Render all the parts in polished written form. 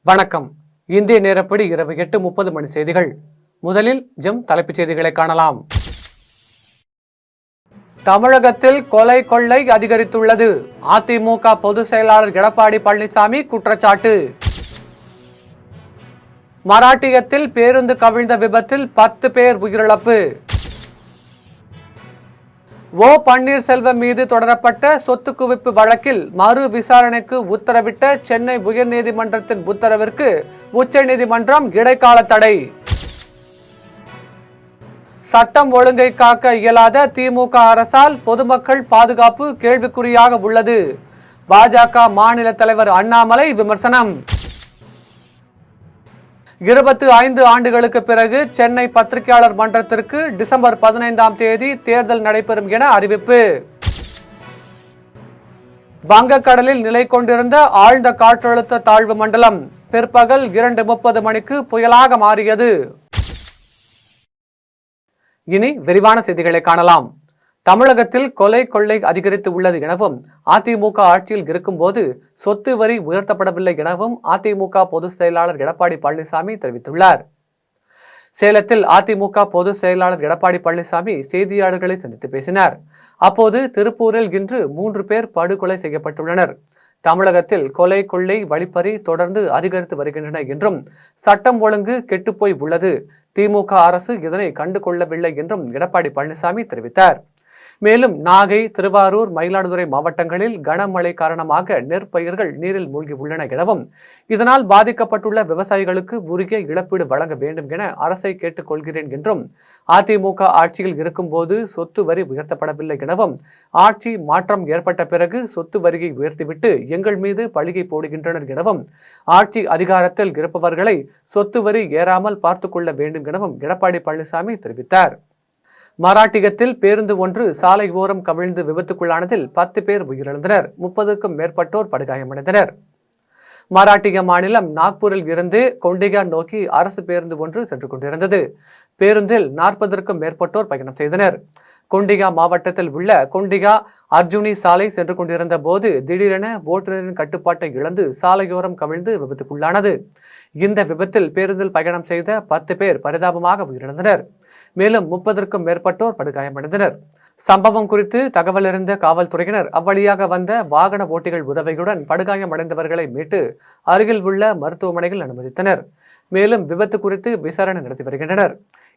வணக்கம். இந்திய நேரப்படி இரவு 8:30 மணி செய்திகள். முதலில் தலைப்புச் செய்திகளை காணலாம். தமிழகத்தில் கொலை கொள்ளை அதிகரித்துள்ளது. அதிமுக பொதுச் செயலாளர் எடப்பாடி பழனிசாமி குற்றச்சாட்டு. மராட்டியத்தில் பேருந்து கவிழ்ந்த விபத்தில் 10 பேர் உயிரிழப்பு. ஓ பன்னீர்செல்வம் மீது தொடரப்பட்ட சொத்து குவிப்பு வழக்கில் மறு விசாரணைக்கு உத்தரவிட்ட சென்னை உயர்நீதிமன்றத்தின் உத்தரவிற்கு உச்சநீதிமன்றம் இடைக்கால தடை. சட்டம் ஒழுங்கை காக்க இயலாத திமுக அரசால் பொதுமக்கள் பாதுகாப்பு கேள்விக்குறியாக உள்ளது. பாஜக மாநில தலைவர் அண்ணாமலை விமர்சனம். 25 ஆண்டுகளுக்கு பிறகு சென்னை பத்திரிகையாளர் மன்றத்திற்கு டிசம்பர் 15ஆம் தேதி தேர்தல் நடைபெறும் என அறிவிப்பு. வங்கக்கடலில் நிலை கொண்டிருந்த ஆழ்ந்த காற்றழுத்த தாழ்வு மண்டலம் பிற்பகல் 2:30 மணிக்கு புயலாக மாறியது. இனி விரிவான செய்திகளை காணலாம். தமிழகத்தில் கொலை கொள்ளை அதிகரித்து உள்ளது எனவும் அதிமுக ஆட்சியில் இருக்கும்போது சொத்து வரி உயர்த்தப்படவில்லை எனவும் அதிமுக பொதுச் செயலாளர் எடப்பாடி பழனிசாமி தெரிவித்துள்ளார். சேலத்தில் அதிமுக பொதுச் செயலாளர் எடப்பாடி பழனிசாமி செய்தியாளர்களை சந்தித்து பேசினார். அப்போது திருப்பூரில் இன்று 3 பேர் படுகொலை செய்யப்பட்டுள்ளனர். தமிழகத்தில் கொலை கொள்ளை வழிப்பறி தொடர்ந்து அதிகரித்து வருகின்றன என்றும் சட்டம் ஒழுங்கு கெட்டுப்போய் உள்ளது. திமுக அரசு இதனை கண்டு கொள்ளவில்லை என்றும் எடப்பாடி பழனிசாமி தெரிவித்தார். மேலும் நாகை, திருவாரூர், மயிலாடுதுறை மாவட்டங்களில் கனமழை காரணமாக நெற்பயிர்கள் நீரில் மூழ்கி உள்ளன எனவும் இதனால் பாதிக்கப்பட்டுள்ள விவசாயிகளுக்கு உரிய இழப்பீடு வழங்க வேண்டும் என அரசை கேட்டுக் கொள்கிறேன் என்றும் அதிமுக ஆட்சியில் இருக்கும்போது சொத்து வரி உயர்த்தப்படவில்லை எனவும் ஆட்சி மாற்றம் ஏற்பட்ட பிறகு சொத்து வரியை உயர்த்திவிட்டு எங்கள் மீது பழிகை போடுகின்றனர் எனவும் ஆட்சி அதிகாரத்தில் இருப்பவர்களை சொத்து வரி ஏறாமல் பார்த்துக் கொள்ள வேண்டும் எனவும் எடப்பாடி பழனிசாமி தெரிவித்தார். மராட்டியத்தில் பேருந்து ஒன்று சாலை ஓரம் கவிழ்ந்து விபத்துக்குள்ளானதில் 10 பேர் உயிரிழந்தனர். 30க்கும் மேற்பட்டோர் படுகாயமடைந்தனர். மராட்டிய மாநிலம் நாக்பூரில் இருந்து கொண்டிகா நோக்கி அரசு பேருந்து ஒன்று சென்று கொண்டிருந்தது. பேருந்தில் 40க்கும் மேற்பட்டோர் பயணம் செய்தனர். கொண்டிகா மாவட்டத்தில் உள்ள கொண்டிகா அர்ஜுனி சாலை சென்று கொண்டிருந்த போது திடீரென ஓட்டுநரின் கட்டுப்பாட்டை இழந்து சாலையோரம் கவிழ்ந்து விபத்துக்குள்ளானது. இந்த விபத்தில் பேருந்தில் பயணம் செய்த 10 பேர் பரிதாபமாக உயிரிழந்தனர். மேலும் 30க்கும் மேற்பட்டோர் படுகாயமடைந்தனர். சம்பவம் குறித்து தகவல் அறிந்த காவல்துறையினர் அவ்வழியாக வந்த வாகன ஓட்டிகள் உதவியுடன் படுகாயமடைந்தவர்களை மீட்டு அருகில் உள்ள மருத்துவமனையில் அனுமதித்தனர். மேலும் விபத்து குறித்து விசாரணை நடத்தி வருகின்றனர்.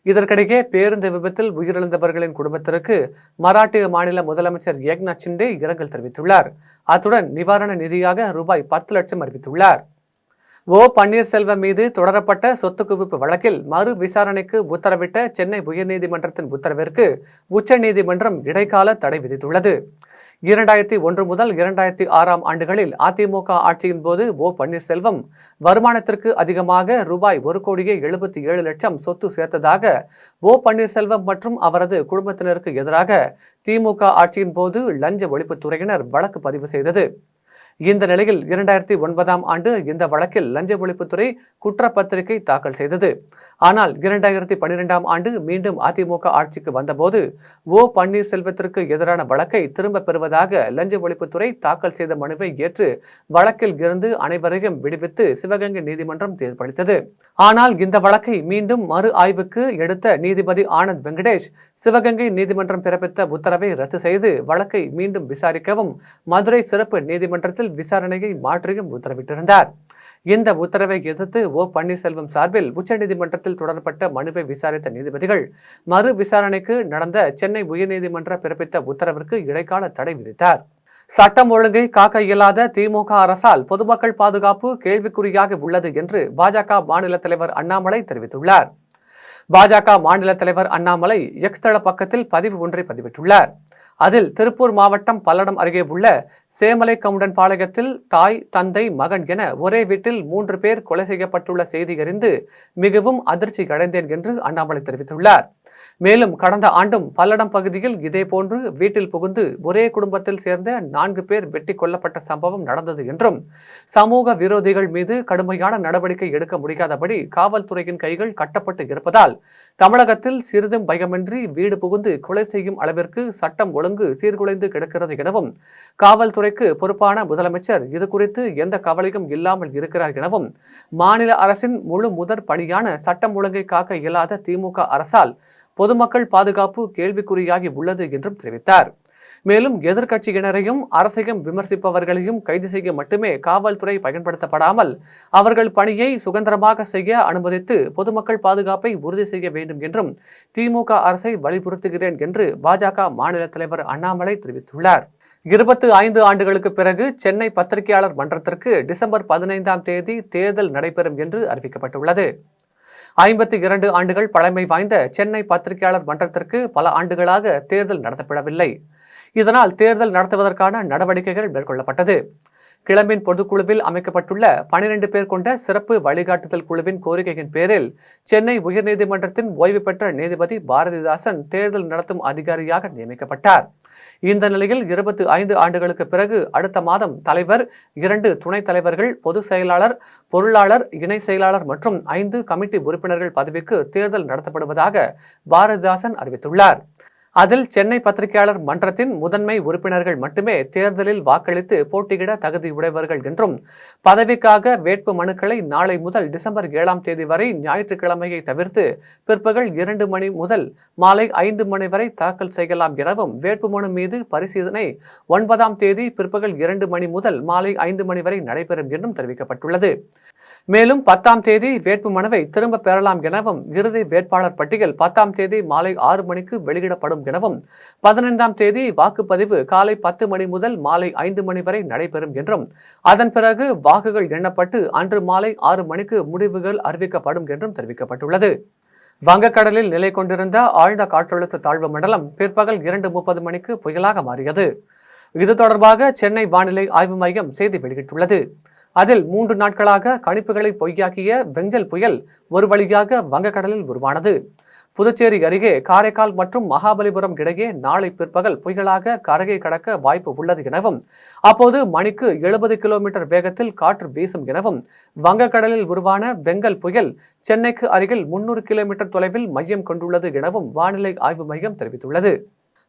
இதற்கிடையே பேருந்து விபத்தில் உயிரிழந்தவர்களின் குடும்பத்திற்கு மராட்டிய மாநில முதலமைச்சர் ஏக்நாத் ஷிண்டே இரங்கல் தெரிவித்துள்ளார். அத்துடன் நிவாரண நிதியாக ரூபாய் 10 லட்சம் அறிவித்துள்ளார். ஓ பன்னீர்செல்வம் மீது தொடரப்பட்ட சொத்து குவிப்பு வழக்கில் மறு விசாரணைக்கு உத்தரவிட்ட சென்னை உயர்நீதிமன்றத்தின் உத்தரவிற்கு உச்சநீதிமன்றம் இடைக்கால தடை விதித்துள்ளது. 2001 முதல் 2006ஆம் ஆண்டுகளில் அதிமுக ஆட்சியின் போது ஓ பன்னீர்செல்வம் வருமானத்திற்கு அதிகமாக ரூபாய் 1,77,00,000 சொத்து சேர்த்ததாக ஓ பன்னீர்செல்வம் மற்றும் அவரது குடும்பத்தினருக்கு எதிராக திமுக ஆட்சியின் போது லஞ்ச ஒழிப்புத்துறையினர் வழக்கு பதிவு செய்தது. இந்த நிலையில் 2009ஆம் ஆண்டு இந்த வழக்கில் லஞ்ச ஒழிப்புத்துறை குற்றப்பத்திரிகை தாக்கல் செய்தது. ஆனால் 2012ஆம் ஆண்டு மீண்டும் அதிமுக ஆட்சிக்கு வந்தபோது ஓ பன்னீர்செல்வத்திற்கு எதிரான வழக்கை திரும்ப பெறுவதாக லஞ்ச ஒழிப்புத்துறை தாக்கல் செய்த மனுவை ஏற்று வழக்கில் இருந்து அனைவரையும் விடுவித்து சிவகங்கை நீதிமன்றம் தீர்ப்பளித்தது. ஆனால் இந்த வழக்கை மீண்டும் மறு ஆய்வுக்கு எடுத்த நீதிபதி ஆனந்த் வெங்கடேஷ் சிவகங்கை நீதிமன்றம் பிறப்பித்த உத்தரவை ரத்து செய்து வழக்கை மீண்டும் விசாரிக்கவும் மதுரை சிறப்பு நீதிமன்றத்தில் விசாரணையை மாற்றியும் உத்தரவிட்டிருந்தார். இந்த உத்தரவை எதிர்த்து ஓ பன்னீர்செல்வம் சார்பில் உச்சநீதிமன்றத்தில் தொடரப்பட்ட மனுவை விசாரித்த நீதிபதிகள் மறு விசாரணைக்கு நடந்த சென்னை உயர்நீதிமன்ற பிறப்பித்த உத்தரவிற்கு இடைக்கால தடை விதித்தார். சட்டம் ஒழுங்கை காக்க இயலாத திமுக அரசால் பொதுமக்கள் பாதுகாப்பு கேள்விக்குறியாக உள்ளது என்று பாஜக மாநில தலைவர் அண்ணாமலை தெரிவித்துள்ளார். பாஜக மாநில தலைவர் அண்ணாமலை எக்ஸ் தள பக்கத்தில் பதிவு ஒன்றை பதிவிட்டுள்ளார். அதில் திருப்பூர் மாவட்டம் பல்லடம் அருகே உள்ள சேமலை கவுண்டன் பாளையத்தில் தாய், தந்தை, மகன் என ஒரே வீட்டில் 3 பேர் கொலை செய்யப்பட்டுள்ள செய்தி அறிந்து மிகவும் அதிர்ச்சி அடைந்தேன் என்று அண்ணாமலை தெரிவித்துள்ளார். மேலும் கடந்த ஆண்டும் பல்லடம் பகுதியில் இதேபோன்று வீட்டில் புகுந்து ஒரே குடும்பத்தில் சேர்ந்த 4 பேர் வெட்டி கொல்லப்பட்ட சம்பவம் நடந்தது என்றும் சமூக விரோதிகள் மீது கடுமையான நடவடிக்கை எடுக்க முடியாதபடி காவல்துறையின் கைகள் கட்டப்பட்டு இருப்பதால் தமிழகத்தில் சிறிதும் பயமின்றி வீடு புகுந்து கொலை செய்யும் அளவிற்கு சட்டம் ஒழுங்கு சீர்குலைந்து கிடக்கிறது எனவும் காவல்துறைக்கு பொறுப்பான முதலமைச்சர் இதுகுறித்து எந்த கவலையும் இல்லாமல் இருக்கிறார் எனவும் மாநில அரசின் முழு முதற் பணியான சட்டம் ஒழுங்கை காக்க இயலாத திமுக அரசால் பொதுமக்கள் பாதுகாப்பு கேள்விக்குறியாகி உள்ளது என்றும் தெரிவித்தார். மேலும் எதிர்க்கட்சியினரையும் அரசையும் விமர்சிப்பவர்களையும் கைது செய்ய மட்டுமே காவல்துறை பயன்படுத்தப்படாமல் அவர்கள் பணியை சுதந்திரமாக செய்ய அனுமதித்து பொதுமக்கள் பாதுகாப்பை உறுதி செய்ய வேண்டும் என்றும் திமுக அரசை வலியுறுத்துகிறேன் என்று பாஜக மாநில தலைவர் அண்ணாமலை தெரிவித்துள்ளார். 25 ஆண்டுகளுக்கு பிறகு சென்னை பத்திரிகையாளர் மன்றத்திற்கு டிசம்பர் 15ஆம் தேதி தேர்தல் நடைபெறும் என்று அறிவிக்கப்பட்டுள்ளது. 52 ஆண்டுகள் பழமை வாய்ந்த சென்னை பத்திரிகையாளர் மன்றத்திற்கு பல ஆண்டுகளாக தேர்தல் நடத்தப்படவில்லை. இதனால் தேர்தல் நடத்துவதற்கான நடவடிக்கைகள் மேற்கொள்ளப்பட்டது. கிளம்பின் பொதுக்குழுவில் அமைக்கப்பட்டுள்ள 12 பேர் கொண்ட சிறப்பு வழிகாட்டுதல் குழுவின் கோரிக்கையின் பேரில் சென்னை உயர்நீதிமன்றத்தின் ஓய்வு பெற்ற நீதிபதி பாரதிதாசன் தேர்தல் நடத்தும் அதிகாரியாக நியமிக்கப்பட்டார். இந்த நிலையில் 25 ஆண்டுகளுக்கு பிறகு அடுத்த மாதம் தலைவர், 2 துணைத் தலைவர்கள், பொதுச் செயலாளர், பொருளாளர், இணை செயலாளர் மற்றும் 5 கமிட்டி உறுப்பினர்கள் பதவிக்கு தேர்தல் நடத்தப்படுவதாக பாரதிதாசன் அறிவித்துள்ளார். அதில் சென்னை பத்திரிகையாளர் மன்றத்தின் முதன்மை உறுப்பினர்கள் மட்டுமே தேர்தலில் வாக்களித்து போட்டியிட தகுதியுடையவர்கள் என்றும் பதவிக்காக வேட்பு மனுக்களை நாளை முதல் டிசம்பர் 7ஆம் தேதி வரை ஞாயிற்றுக்கிழமையை தவிர்த்து பிற்பகல் 2 மணி முதல் மாலை 5 மணி வரை தாக்கல் செய்யலாம் எனவும் வேட்புமனு மீது பரிசீலனை 9ஆம் தேதி பிற்பகல் 2 மணி முதல் மாலை 5 மணி வரை நடைபெறும் என்றும் தெரிவிக்கப்பட்டுள்ளது. மேலும் 10ஆம் தேதி வேட்பு மனுவை திரும்ப பெறலாம் எனவும் இறுதி வேட்பாளர் பட்டியல் 10ஆம் தேதி மாலை 6 மணிக்கு வெளியிடப்படும் எனவும் 15ஆம் தேதி வாக்குப்பதிவு காலை 10 மணி முதல் மாலை 5 மணி வரை நடைபெறும் என்றும் அதன் பிறகு வாக்குகள் எண்ணப்பட்டு அன்று மாலை 6 மணிக்கு முடிவுகள் அறிவிக்கப்படும் என்றும் தெரிவிக்கப்பட்டுள்ளது. வங்கக்கடலில் நிலை கொண்டிருந்த ஆழ்ந்த காற்றழுத்த தாழ்வு மண்டலம் பிற்பகல் 2:30 மணிக்கு புயலாக மாறியது. இது தொடர்பாக சென்னை வானிலை ஆய்வு மையம் செய்தி வெளியிட்டுள்ளது. அதில் 3 நாட்களாக கணிப்புகளை பொய்யாக்கிய வெஞ்சல் புயல் ஒரு வழியாக வங்கக்கடலில் உருவானது. புதுச்சேரி அருகே காரைக்கால் மற்றும் மகாபலிபுரம் இடையே நாளை பிற்பகல் புயலாக கரையை கடக்க வாய்ப்பு உள்ளது எனவும் அப்போது மணிக்கு 70 கிலோமீட்டர் வேகத்தில் காற்று வீசும் எனவும் வங்கக்கடலில் உருவான வெங்கல் புயல் சென்னைக்கு அருகில் 300 கிலோமீட்டர் தொலைவில் மையம் கொண்டுள்ளது எனவும் வானிலை ஆய்வு மையம் தெரிவித்துள்ளது.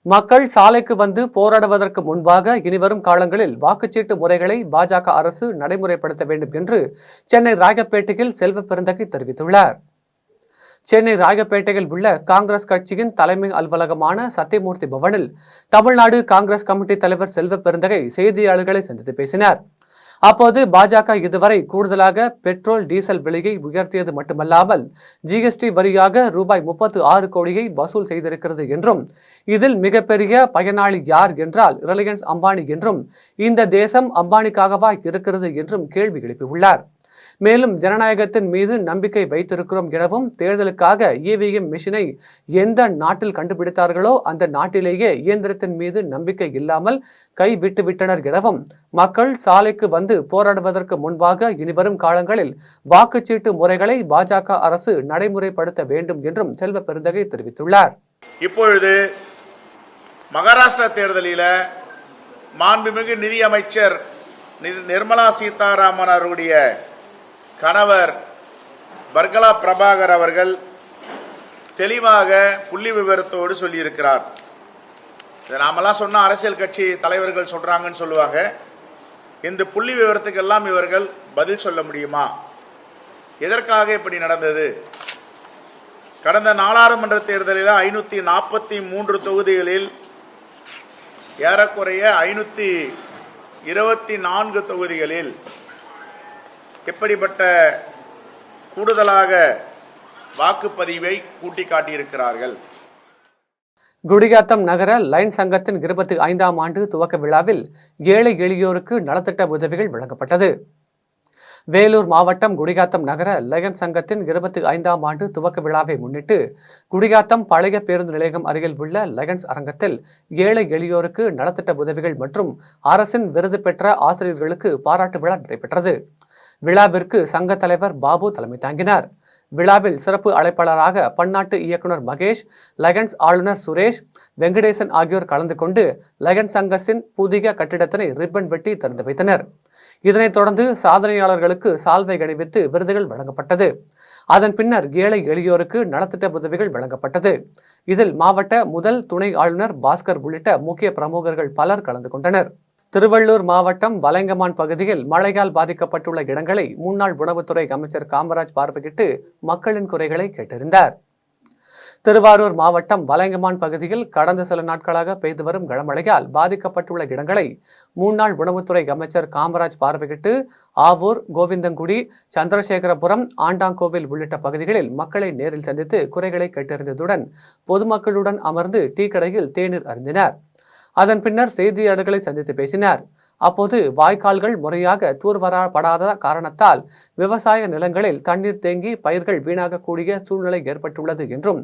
மக்கள் சாலைக்கு வந்து போராடுவதற்கு முன்பாக இனிவரும் காலங்களில் வாக்குச்சீட்டு முறைகளை பாஜக அரசு நடைமுறைப்படுத்த வேண்டும் என்று சென்னை ராயப்பேட்டையில் செல்வ பெருந்தகை தெரிவித்துள்ளார். சென்னை ராயப்பேட்டையில் உள்ள காங்கிரஸ் கட்சியின் தலைமை அலுவலகமான சத்தியமூர்த்தி பவனில் தமிழ்நாடு காங்கிரஸ் கமிட்டி தலைவர் செல்வ பெருந்தகை செய்தியாளர்களை சந்தித்து பேசினார். அப்போது பாஜக இதுவரை கூடுதலாக பெட்ரோல், டீசல் விலையை உயர்த்தியது மட்டுமல்லாமல் ஜிஎஸ்டி வரியாக ரூபாய் 36 கோடியை வசூல் செய்திருக்கிறது என்றும் இதில் மிகப்பெரிய பயனாளி யார் என்றால் ரிலையன்ஸ் அம்பானி என்றும் இந்த தேசம் அம்பானிக்காகவா இருக்கிறது என்றும் கேள்வி எழுப்பியுள்ளார். மேலும் ஜனநாயகத்தின் மீது நம்பிக்கை வைத்திருக்கிறோம் எனவும் தேர்தலுக்காக இவிஎம் மிஷினை எந்த நாட்டில் கண்டுபிடித்தார்களோ அந்த நாட்டிலேயே இயந்திரத்தின் மீது நம்பிக்கை இல்லாமல் கைவிட்டுவிட்டனர் எனவும் மக்கள் சாலைக்கு வந்து போராடுவதற்கு முன்பாக இனிவரும் காலங்களில் வாக்குச்சீட்டு முறைகளை பாஜக அரசு நடைமுறைப்படுத்த வேண்டும் என்றும் செல்வ பெருந்தகை தெரிவித்துள்ளார். இப்பொழுது மகாராஷ்டிரா தேர்தலில் மாண்புமிகு நிதியமைச்சர் நிர்மலா சீதாராமன் அவருடைய கணவர் பர்கலா பிரபாகர் அவர்கள் தெளிவாக புள்ளி விவரத்தோடு சொல்லியிருக்கிறார். நாமெல்லாம் சொன்ன அரசியல் கட்சி தலைவர்கள் சொல்றாங்கன்னு சொல்லுவாங்க. இந்த புள்ளி விவரத்துக்கெல்லாம் இவர்கள் பதில் சொல்ல முடியுமா? எதற்காக இப்படி நடந்தது? கடந்த நாடாளுமன்ற தேர்தலில் 543 தொகுதிகளில் ஏறக்குறைய 524 தொகுதிகளில் எப்படிப்பட்ட கூடுதலாக வாக்குப்பதிவை கூட்டி காட்டியிருக்கிறார்கள். குடியாத்தம் நகர லைன் சங்கத்தின் 25ஆம் ஆண்டு துவக்க விழாவில் ஏழை எளியோருக்கு நலத்திட்ட உதவிகள் வழங்கப்பட்டது. வேலூர் மாவட்டம் குடியாத்தம் நகர லயன் சங்கத்தின் 25ஆம் ஆண்டு துவக்க விழாவை முன்னிட்டு குடியாத்தம் பழைய பேருந்து நிலையம் அருகில் உள்ள லயன்ஸ் அரங்கத்தில் ஏழை எளியோருக்கு நலத்திட்ட உதவிகள் மற்றும் அரசின் விருது பெற்ற ஆசிரியர்களுக்கு பாராட்டு விழா நடைபெற்றது. விழாவிற்கு சங்க தலைவர் பாபு தலைமை தாங்கினார். விழாவில் சிறப்பு அழைப்பாளராக பன்னாட்டு இயக்குனர் மகேஷ், லயன்ஸ் ஆளுநர் சுரேஷ், வெங்கடேசன் ஆகியோர் கலந்து கொண்டு லயன்ஸ் சங்கத்தின் புதிய கட்டிடத்தினை ரிப்பன் வெட்டி திறந்து வைத்தனர். இதனைத் தொடர்ந்து சாதனையாளர்களுக்கு சால்வை அணிவித்து விருதுகள் வழங்கப்பட்டது. அதன் பின்னர் ஏழை எளியோருக்கு நலத்திட்ட உதவிகள் வழங்கப்பட்டது. இதில் மாவட்ட முதல் துணை ஆளுநர் பாஸ்கர் உள்ளிட்ட முக்கிய பிரமுகர்கள் பலர் கலந்து கொண்டனர். திருவள்ளூர் மாவட்டம் வலைங்கமான் பகுதியில் மழையால் பாதிக்கப்பட்டுள்ள இடங்களை முன்னாள் உணவுத்துறை அமைச்சர் காமராஜ் பார்வையிட்டு மக்களின் குறைகளை கேட்டறிந்தார். திருவாரூர் மாவட்டம் வலைங்கமான் பகுதியில் கடந்த சில நாட்களாக பெய்து வரும் கனமழையால் பாதிக்கப்பட்டுள்ள இடங்களை முன்னாள் உணவுத்துறை அமைச்சர் காமராஜ் பார்வையிட்டு ஆவூர், கோவிந்தங்குடி, சந்திரசேகரபுரம், ஆண்டாங்கோவில் உள்ளிட்ட பகுதிகளில் மக்களை நேரில் சந்தித்து குறைகளை கேட்டறிந்ததுடன் பொதுமக்களுடன் அமர்ந்து டீ கடையில் தேநீர் அருந்தினார். அதன் பின்னர் செய்தியாளர்களை சந்தித்து பேசினார். அப்போது வாய்க்கால்கள் முறையாக தூர்வாரப்படாத காரணத்தால் விவசாய நிலங்களில் தண்ணீர் தேங்கி பயிர்கள் வீணாகக்கூடிய சூழ்நிலை ஏற்பட்டுள்ளது என்றும்,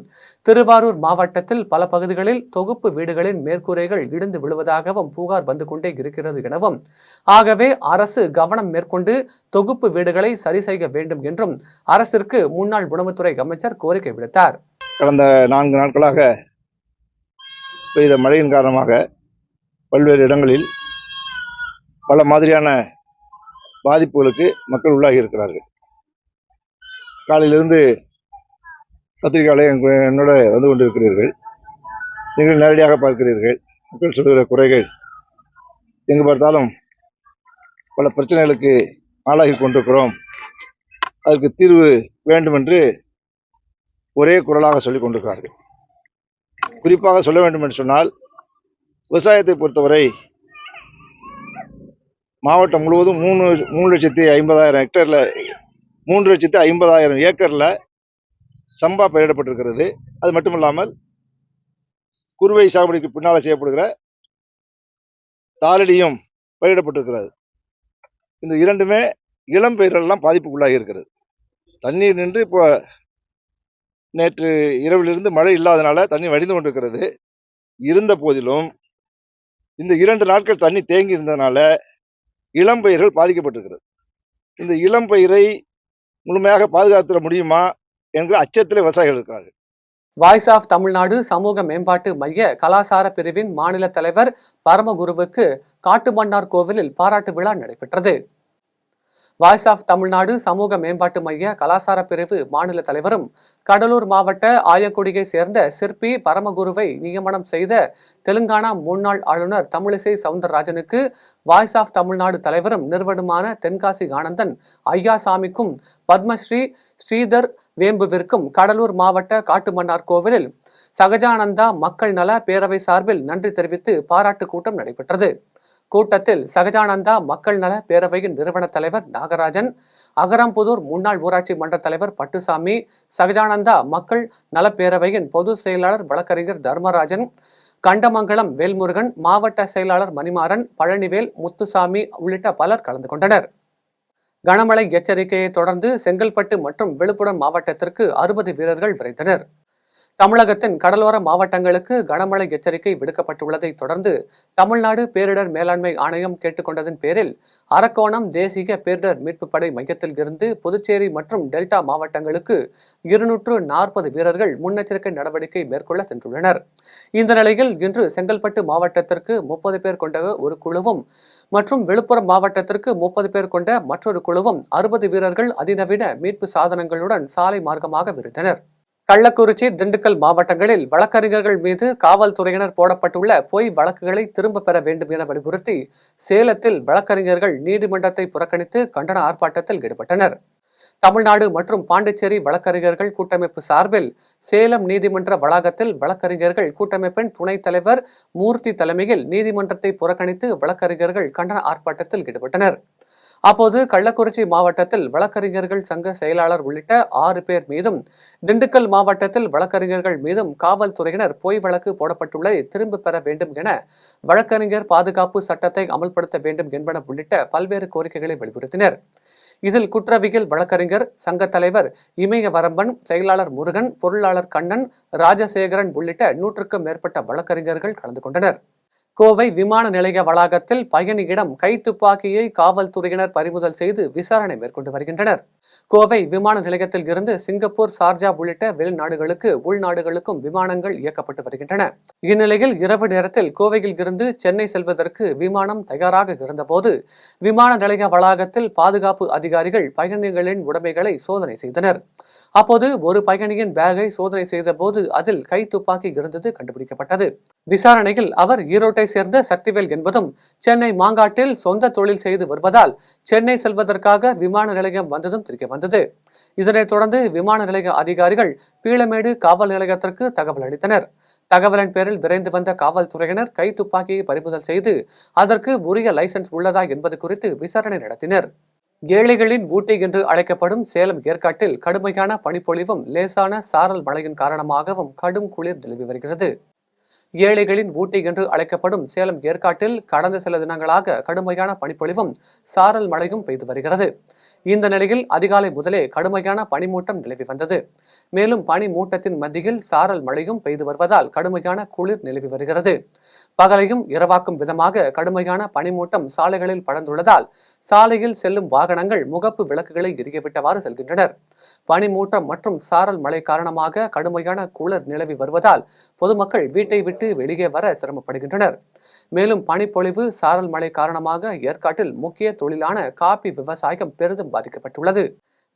திருவாரூர் மாவட்டத்தில் பல பகுதிகளில் தொகுப்பு வீடுகளின் மேற்கூரைகள் இடிந்து விழுவதாகவும் புகார் வந்து கொண்டே இருக்கிறது எனவும், ஆகவே அரசு கவனம் மேற்கொண்டு தொகுப்பு வீடுகளை சரி செய்ய வேண்டும் என்றும் அரசிற்கு முன்னாள் உணவுத்துறை அமைச்சர் கோரிக்கை விடுத்தார். கடந்த 4 நாட்களாக பெய்த மழையின் காரணமாக பல்வேறு இடங்களில் பல மாதிரியான பாதிப்புகளுக்கு மக்கள் உள்ளாகி இருக்கிறார்கள். காலையிலிருந்து பத்திரிகையாளர் என்னோட வந்து கொண்டிருக்கிறீர்கள். நீங்கள் நேரடியாக பார்க்கிறீர்கள். மக்கள் சொல்கிற குறைகள் எங்கு பார்த்தாலும் பல பிரச்சனைகளுக்கு ஆளாகி கொண்டிருக்கிறோம், அதற்கு தீர்வு வேண்டும் என்று ஒரே குரலாக சொல்லிக் கொண்டிருக்கிறார்கள். குறிப்பாக சொல்ல வேண்டும் என்று சொன்னால், விவசாயத்தை பொறுத்தவரை மாவட்டம் முழுவதும் 3,50,000 ஹெக்டேரில் 3,50,000 ஏக்கரில் சம்பா பயிரிடப்பட்டிருக்கிறது. அது மட்டுமில்லாமல் குறுவை சாகுபடிக்கு பின்னால் செய்யப்படுகிற தாளடியும் பயிரிடப்பட்டிருக்கிறது. இந்த இரண்டுமே இளம் பயிர்களெல்லாம் பாதிப்புக்குள்ளாகி இருக்கிறது. தண்ணீர் நின்று இப்போ நேற்று இரவிலிருந்து மழை இல்லாதனால தண்ணி வடிந்து கொண்டிருக்கிறது. இருந்த போதிலும் இந்த 2 நாட்கள் தண்ணி தேங்கி இருந்ததுனால இளம் பயிர்கள் பாதிக்கப்பட்டிருக்கிறது. இந்த இளம் பயிரை முழுமையாக பாதுகாத்துட முடியுமா என்கிற அச்சத்தில் விவசாயிகள் இருக்கிறார்கள். வாய்ஸ் ஆஃப் தமிழ்நாடு சமூக மேம்பாட்டு மைய கலாசார பிரிவின் மாநில தலைவர் பரமகுருவுக்கு காட்டுமன்னார் கோவிலில் பாராட்டு விழா நடைபெற்றது. வாய்ஸ் ஆஃப் தமிழ்நாடு சமூக மேம்பாட்டு மைய கலாசார பிரிவு மாநில தலைவரும் கடலூர் மாவட்ட ஆயக்குடியை சேர்ந்த சிற்பி பரமகுருவை நியமனம் செய்த தெலுங்கானா முன்னாள் ஆளுநர் தமிழிசை சவுந்தரராஜனுக்கு வாய்ஸ் ஆஃப் தமிழ்நாடு தலைவரும் நிறுவனமான தென்காசி ஆனந்தன் ஐயாசாமிக்கும் பத்மஸ்ரீ ஸ்ரீதர் வேம்புவிற்கும் கடலூர் மாவட்ட காட்டுமன்னார் கோவிலில் சகஜானந்தா மக்கள் நல பேரவை சார்பில் நன்றி தெரிவித்து பாராட்டு கூட்டம் நடைபெற்றது. கூட்டத்தில் சகஜானந்தா மக்கள் நல பேரவையின் நிறுவன தலைவர் நாகராஜன், அகராம்புதூர் முன்னாள் ஊராட்சி மன்ற தலைவர் பட்டுசாமி, சகஜானந்தா மக்கள் நல பேரவையின் பொதுச் செயலாளர் வழக்கறிஞர் தர்மராஜன், கண்டமங்கலம் வேல்முருகன், மாவட்ட செயலாளர் மணிமாறன், பழனிவேல், முத்துசாமி உள்ளிட்ட பலர் கலந்து கொண்டனர். கனமழை எச்சரிக்கையை தொடர்ந்து செங்கல்பட்டு மற்றும் விழுப்புரம் மாவட்டத்திற்கு 60 வீரர்கள் விரைந்தனர். தமிழகத்தின் கடலோர மாவட்டங்களுக்கு கனமழை எச்சரிக்கை விடுக்கப்பட்டுள்ளதை தொடர்ந்து தமிழ்நாடு பேரிடர் மேலாண்மை ஆணையம் கேட்டுக்கொண்டதன் பேரில் அரக்கோணம் தேசிய பேரிடர் மீட்பு படை மையத்தில் இருந்து புதுச்சேரி மற்றும் டெல்டா மாவட்டங்களுக்கு 240 வீரர்கள் முன்னெச்சரிக்கை நடவடிக்கை மேற்கொள்ள சென்றுள்ளனர். இந்த நிலையில் இன்று செங்கல்பட்டு மாவட்டத்திற்கு 30 பேர் கொண்ட ஒரு குழுவும் மற்றும் விழுப்புரம் மாவட்டத்திற்கு 30 பேர் கொண்ட மற்றொரு குழுவும் 60 வீரர்கள் அதிநவீன மீட்பு சாதனங்களுடன் சாலை மார்க்கமாக விரைந்தனர். கள்ளக்குறிச்சி, திண்டுக்கல் மாவட்டங்களில் வழக்கறிஞர்கள் மீது காவல்துறையினர் போடப்பட்டுள்ள பொய் வழக்குகளை திரும்ப பெற வேண்டும் என வலியுறுத்தி சேலத்தில் வழக்கறிஞர்கள் நீதிமன்றத்தை புறக்கணித்து கண்டன ஆர்ப்பாட்டத்தில் ஈடுபட்டனர். தமிழ்நாடு மற்றும் பாண்டிச்சேரி வழக்கறிஞர்கள் கூட்டமைப்பு சார்பில் சேலம் நீதிமன்ற வளாகத்தில் வழக்கறிஞர்கள் கூட்டமைப்பின் துணைத் தலைவர் மூர்த்தி தலைமையில் நீதிமன்றத்தை புறக்கணித்து வழக்கறிஞர்கள் கண்டன ஆர்ப்பாட்டத்தில் ஈடுபட்டனர். அப்போது கள்ளக்குறிச்சி மாவட்டத்தில் வழக்கறிஞர்கள் சங்க செயலாளர் உள்ளிட்ட 6 பேர் மீதும், திண்டுக்கல் மாவட்டத்தில் வழக்கறிஞர்கள் மீதும் காவல்துறையினர் பொய் வழக்கு போடப்பட்டுள்ளதை திரும்ப பெற வேண்டும் என, வழக்கறிஞர் பாதுகாப்பு சட்டத்தை அமல்படுத்த வேண்டும் என்பன உள்ளிட்ட பல்வேறு கோரிக்கைகளை வலியுறுத்தினர். இதில் குற்றவியல் வழக்கறிஞர் சங்க தலைவர் இமயவரம்பன், செயலாளர் முருகன், பொருளாளர் கண்ணன், ராஜசேகரன் உள்ளிட்ட 100க்கும் மேற்பட்ட வழக்கறிஞர்கள் கலந்து கொண்டனர். கோவை விமான நிலைய வளாகத்தில் பயணியிடம் கைத்துப்பாக்கியை காவல்துறையினர் பறிமுதல் செய்து விசாரணை மேற்கொண்டு வருகின்றனர். கோவை விமான நிலையத்தில் இருந்து சிங்கப்பூர், சார்ஜா உள்ளிட்ட வெளிநாடுகளுக்கு உள்நாடுகளுக்கும் விமானங்கள் இயக்கப்பட்டு வருகின்றன. இந்நிலையில் இரவு நேரத்தில் கோவையில் இருந்து சென்னை செல்வதற்கு விமானம் தயாராக இருந்தபோது விமான நிலைய வளாகத்தில் பாதுகாப்பு அதிகாரிகள் பயணிகளின் உடைமைகளை சோதனை செய்தனர். அப்போது ஒரு பயணியின் பேக்கை சோதனை செய்த போது அதில் கைத்துப்பாக்கி இருந்தது கண்டுபிடிக்கப்பட்டது. விசாரணையில் அவர் ஈரோட்டை சேர்ந்த சக்திவேல் என்பதும் சென்னை மாங்காட்டில் சொந்த தொழில் செய்து வருவதால் சென்னை செல்வதற்காக விமான நிலையம் வந்ததும் தெரிய வந்தது. இதனைத் தொடர்ந்து விமான நிலைய அதிகாரிகள் பீளமேடு காவல் நிலையத்திற்கு தகவல் அளித்தனர். தகவலின் பேரில் விரைந்து வந்த காவல்துறையினர் கைத்துப்பாக்கியை பறிமுதல் செய்து அதற்கு உரிய லைசன்ஸ் உள்ளதா என்பது குறித்து விசாரணை நடத்தினர். ஏழைகளின் ஊட்டி என்று அழைக்கப்படும் சேலம் ஏற்காட்டில் கடுமையான பனிப்பொழிவும் லேசான சாரல் மழையின் காரணமாகவும் கடும் குளிர் நிலவி வருகிறது. ஏழைகளின் ஊட்டி என்று அழைக்கப்படும் சேலம் ஏற்காட்டில் கடந்த சில தினங்களாக கடுமையான பனிப்பொழிவும் சாரல் மழையும் பெய்து வருகிறது. இந்த நிலையில் அதிகாலை முதலே கடுமையான பனிமூட்டம் நிலவி வந்தது. மேலும் பனிமூட்டத்தின் மத்தியில் சாரல் மழையும் பெய்து வருவதால் கடுமையான குளிர் நிலவி வருகிறது. பகலையும் இரவாக்கும் விதமாக கடுமையான பனிமூட்டம் சாலைகளில் படர்ந்துள்ளதால் சாலையில் செல்லும் வாகனங்கள் முகப்பு விளக்குகளை எரியவிட்டவாறு செல்கின்றனர். பனிமூட்டம் மற்றும் சாரல் மழை காரணமாக கடுமையான குளிர் நிலவி வருவதால் பொதுமக்கள் வீட்டை விட்டு வெளியே வர சிரமப்படுகின்றனர். மேலும் பனிப்பொழிவு, சாரல் மழை காரணமாக ஏற்காட்டில் முக்கிய தொழிலான காபி விவசாயம் பெரிதும் பாதிக்கப்பட்டுள்ளது.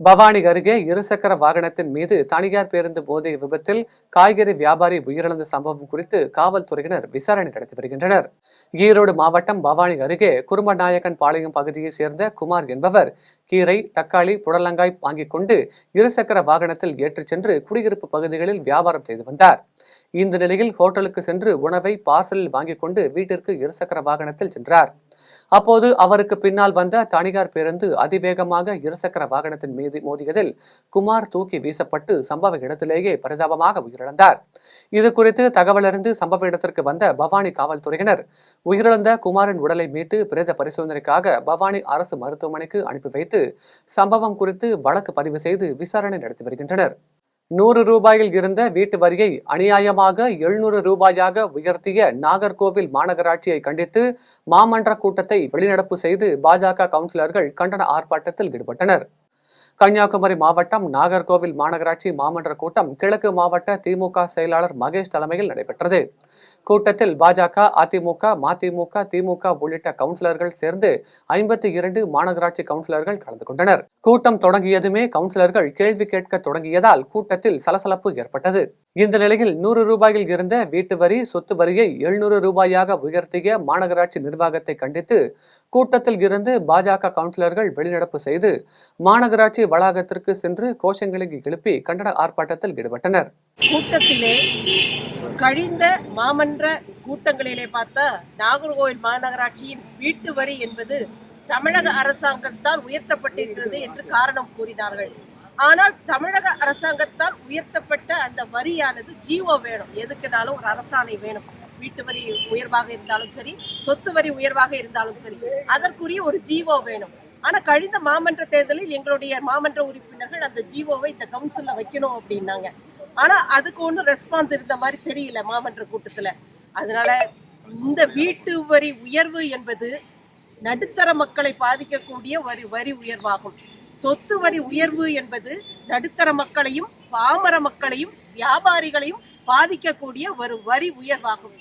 பவானி அருகே இருசக்கர வாகனத்தின் மீது தனியார் பேருந்து மோதிய விபத்தில் காய்கறி வியாபாரி உயிரிழந்த சம்பவம் குறித்து காவல்துறையினர் விசாரணை நடத்தி வருகின்றனர். ஈரோடு மாவட்டம் பவானி அருகே குருமநாயக்கன் பாளையம் பகுதியை சேர்ந்த குமார் என்பவர் கீரை, தக்காளி, புடலங்காய் வாங்கிக் கொண்டு இருசக்கர வாகனத்தில் ஏற்றிச் சென்று குடியிருப்பு பகுதிகளில் வியாபாரம் செய்து வந்தார். இந்த நிலையில் ஹோட்டலுக்கு சென்று உணவை பார்சலில் வாங்கிக் கொண்டு வீட்டிற்கு இருசக்கர வாகனத்தில் சென்றார். அப்போது அவருக்கு பின்னால் வந்த தனியார் பேருந்து அதிவேகமாக இருசக்கர வாகனத்தின் மீது மோதியதில் குமார் தூக்கி வீசப்பட்டு சம்பவ இடத்திலேயே பரிதாபமாக உயிரிழந்தார். இது குறித்து தகவல் அறிந்து சம்பவ இடத்திற்கு வந்த பவானி காவல்துறையினர் உயிரிழந்த குமாரின் உடலை மீட்டு பிரேத பரிசோதனைக்காக பவானி அரசு மருத்துவமனைக்கு அனுப்பி வைத்து சம்பவம் குறித்து வழக்கு பதிவு செய்து விசாரணை நடத்தி வருகின்றனர். 100 ரூபாயில் இருந்த வீட்டு வரியை அநியாயமாக 700 ரூபாயாக உயர்த்திய நாகர்கோவில் மாநகராட்சியை கண்டித்து மாமன்ற கூட்டத்தை வெளிநடப்பு செய்து பாஜக கவுன்சிலர்கள் கண்டன ஆர்ப்பாட்டத்தில் ஈடுபட்டனர். கன்னியாகுமரி மாவட்டம் நாகர்கோவில் மாநகராட்சி மாமன்ற கூட்டம் கிழக்கு மாவட்ட திமுக செயலாளர் மகேஷ் தலைமையில் நடைபெற்றது. கூட்டத்தில் பாஜக, அதிமுக, மதிமுக, திமுக உள்ளிட்ட கவுன்சிலர்கள் சேர்ந்து 52 மாநகராட்சி கவுன்சிலர்கள் கலந்து கொண்டனர். கூட்டம் தொடங்கியதுமே கவுன்சிலர்கள் கேள்வி கேட்க தொடங்கியதால் கூட்டத்தில் சலசலப்பு ஏற்பட்டது. இந்த நிலையில் 100 ரூபாயில் இருந்த வீட்டு வரி, சொத்து வரியை 700 ரூபாயாக உயர்த்திய மாநகராட்சி நிர்வாகத்தை கண்டித்து கூட்டத்தில் இருந்து பாஜக கவுன்சிலர்கள் வெளிநடப்பு செய்து மாநகராட்சி வளாகத்திற்கு சென்று கோஷங்களை எழுப்பி கண்டன ஆர்ப்பாட்டத்தில் ஈடுபட்டனர். கூட்டத்திலே கழிந்த மாமன்ற கூட்டங்களிலே பார்த்தா நாகர்கோவில் மாநகராட்சியின் வீட்டு வரி என்பது தமிழக அரசாங்கத்தால் உயர்த்தப்பட்டிருக்கிறது என்று காரணம் கூறினார்கள். ஆனால் தமிழக அரசாங்கத்தால் உயர்த்தப்பட்ட அந்த வரியானது ஜீவோ வேணும், எதுக்குனாலும் ஒரு அரசாணை வேணும். வீட்டு வரி உயர்வாக இருந்தாலும் சரி, சொத்து வரி உயர்வாக இருந்தாலும் சரி, அதற்குரிய ஒரு ஜீவோ வேணும். ஆனா கழிந்த மாமன்ற தேர்தலில் எங்களுடைய மாமன்ற உறுப்பினர்கள் அந்த ஜீவோவை இந்த கவுன்சில்ல வைக்கணும் அப்படின்னாங்க. ஆனா அதுக்கு ஒன்றும் ரெஸ்பான்ஸ் இருந்த மாதிரி தெரியல மாமன்ற கூட்டத்துல. அதனால இந்த வீட்டு வரி உயர்வு என்பது நடுத்தர மக்களை பாதிக்கக்கூடிய வரி உயர்வாகும். சொத்து வரி உயர்வு என்பது நடுத்தர மக்களையும் பாமர மக்களையும் வியாபாரிகளையும் பாதிக்கக்கூடிய ஒரு வரி உயர்வாகும்.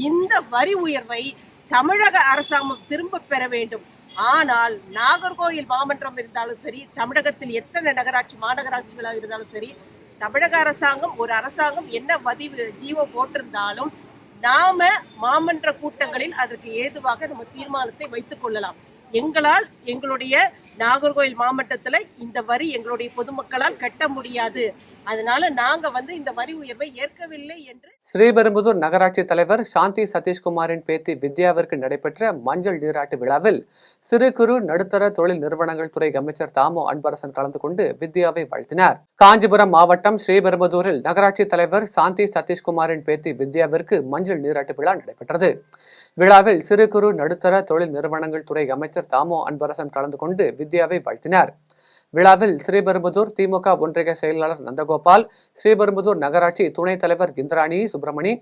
இந்த வரி உயர்வை தமிழக அரசாங்கம் திரும்ப பெற வேண்டும். ஆனால் நாகர்கோவில் மாமன்றம் இருந்தாலும் சரி, தமிழகத்தில் எத்தனை நகராட்சி மாநகராட்சிகளாக இருந்தாலும் சரி, தமிழக அரசாங்கம் ஒரு அரசாங்கம் என்ன ஜீவோ போட்டிருந்தாலும் நாம மாமன்ற கூட்டங்களில் அதற்கு ஏதுவாக நம்ம தீர்மானத்தை வைத்துக் கொள்ளலாம். எங்களால் எங்களுடைய நாகர்கோவில் மாவட்டத்துல இந்த வரி எங்களுடைய பொதுமக்களால் கட்ட முடியாது. அதனால நாங்க இந்த வரி உயர்வை ஏற்கவில்லை என்று ஸ்ரீபெரும்புதூர் நகராட்சி தலைவர் சாந்தி சதீஷ்குமாரின் பேத்தி வித்யாவிற்கு நடைபெற்ற மஞ்சள் நீராட்டு விழாவில் சிறு குறு நடுத்தர தொழில் நிறுவனங்கள் துறை அமைச்சர் தாமோ அன்பரசன் கலந்து கொண்டு வித்யாவை வாழ்த்தினார். காஞ்சிபுரம் மாவட்டம் ஸ்ரீபெரும்புதூரில் நகராட்சி தலைவர் சாந்தி சதீஷ்குமாரின் பேத்தி வித்யாவிற்கு மஞ்சள் நீராட்டு விழா நடைபெற்றது. விழாவில் சிறு குறு நடுத்தர தொழில் நிறுவனங்கள் துறை அமைச்சர் தாமோ அன்பரசன் கலந்து கொண்டு வித்யாவை வாழ்த்தினார். விழாவில் ஸ்ரீபெரும்புதூர் திமுக ஒன்றிய செயலாளர் நந்தகோபால், ஸ்ரீபெரும்புதூர் நகராட்சி துணைத் தலைவர் இந்திராணி சுப்பிரமணி,